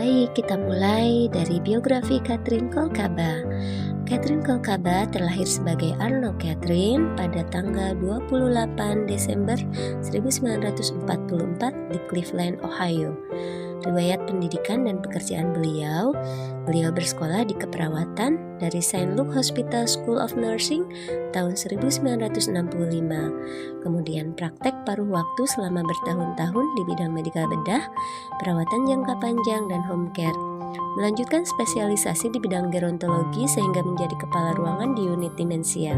Baik, kita mulai dari biografi Katrin Kolkaba. Katrin Kolkaba terlahir sebagai Arno Katrin pada tanggal 28 Desember 1944 di Cleveland, Ohio. Riwayat pendidikan dan pekerjaan beliau bersekolah di keperawatan dari St. Luke Hospital School of Nursing tahun 1965. Kemudian praktek paruh waktu selama bertahun-tahun di bidang medikal bedah, perawatan jangka panjang, dan home care. Melanjutkan spesialisasi di bidang gerontologi sehingga menjadi kepala ruangan di unit demensia.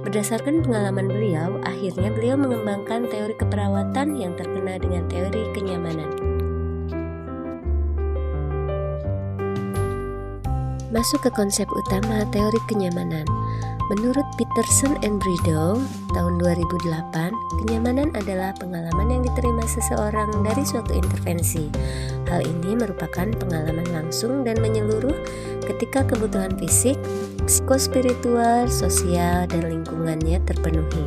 Berdasarkan pengalaman beliau, akhirnya beliau mengembangkan teori keperawatan yang terkenal dengan teori kenyamanan. Masuk ke konsep utama teori kenyamanan. Menurut Peterson and Bridow tahun 2008, kenyamanan adalah pengalaman yang diterima seseorang dari suatu intervensi. Hal ini merupakan pengalaman langsung dan menyeluruh ketika kebutuhan fisik, psikospiritual, sosial, dan lingkungannya terpenuhi.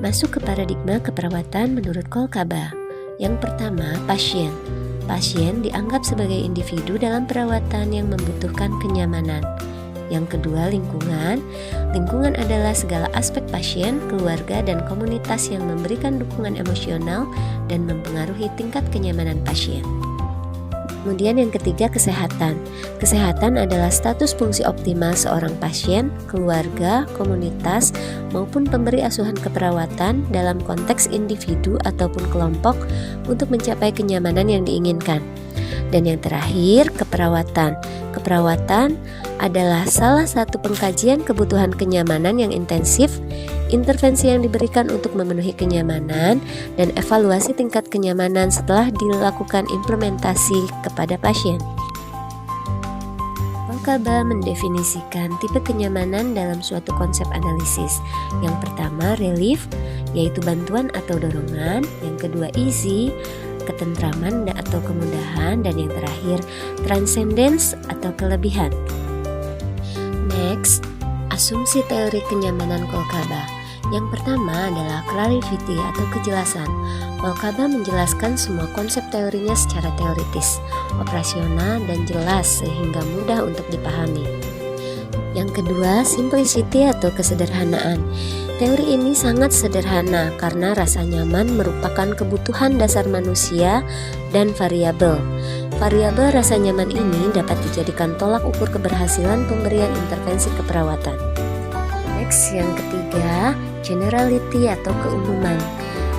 Masuk ke paradigma keperawatan menurut Kolkaba. Yang pertama, pasien. Pasien dianggap sebagai individu dalam perawatan yang membutuhkan kenyamanan. Yang kedua, lingkungan. Lingkungan adalah segala aspek pasien, keluarga, dan komunitas yang memberikan dukungan emosional dan mempengaruhi tingkat kenyamanan pasien. Kemudian yang ketiga, kesehatan. Kesehatan adalah status fungsi optimal seorang pasien, keluarga, komunitas, maupun pemberi asuhan keperawatan dalam konteks individu ataupun kelompok untuk mencapai kenyamanan yang diinginkan. Dan yang terakhir, keperawatan. Keperawatan adalah salah satu pengkajian kebutuhan kenyamanan yang intensif, intervensi yang diberikan untuk memenuhi kenyamanan, dan evaluasi tingkat kenyamanan setelah dilakukan implementasi kepada pasien. Kolkaba mendefinisikan tipe kenyamanan dalam suatu konsep analisis. Yang pertama, relief, yaitu bantuan atau dorongan. Yang kedua, easy, ketentraman atau kemudahan. Dan yang terakhir, transcendence atau kelebihan. Next, asumsi teori kenyamanan Kolkaba. Yang pertama adalah clarity atau kejelasan. Kolkaba menjelaskan semua konsep teorinya secara teoritis, operasional, dan jelas sehingga mudah untuk dipahami. Yang kedua, simplicity atau kesederhanaan. Teori ini sangat sederhana karena rasa nyaman merupakan kebutuhan dasar manusia dan variabel. Variabel rasa nyaman ini dapat dijadikan tolak ukur keberhasilan pemberian intervensi keperawatan. Next, yang ketiga, generality atau keumuman.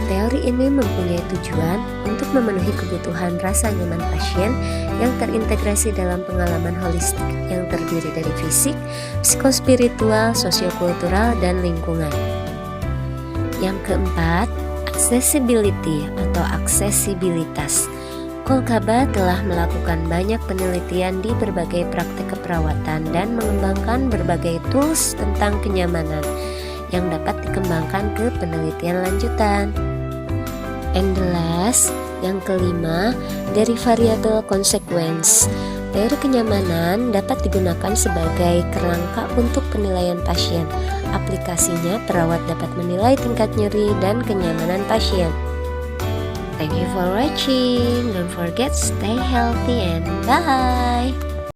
Teori ini mempunyai tujuan untuk memenuhi kebutuhan rasa nyaman pasien yang terintegrasi dalam pengalaman holistik yang terdiri dari fisik, psikospiritual, sosiokultural, dan lingkungan. Yang keempat, accessibility atau aksesibilitas. Kolkaba telah melakukan banyak penelitian di berbagai praktek keperawatan dan mengembangkan berbagai tools tentang kenyamanan yang dapat dikembangkan ke penelitian lanjutan. And the last, yang kelima, dari variable consequence. Teori kenyamanan dapat digunakan sebagai kerangka untuk penilaian pasien. Aplikasinya, perawat dapat menilai tingkat nyeri dan kenyamanan pasien. Thank you for watching. Don't forget stay healthy and bye.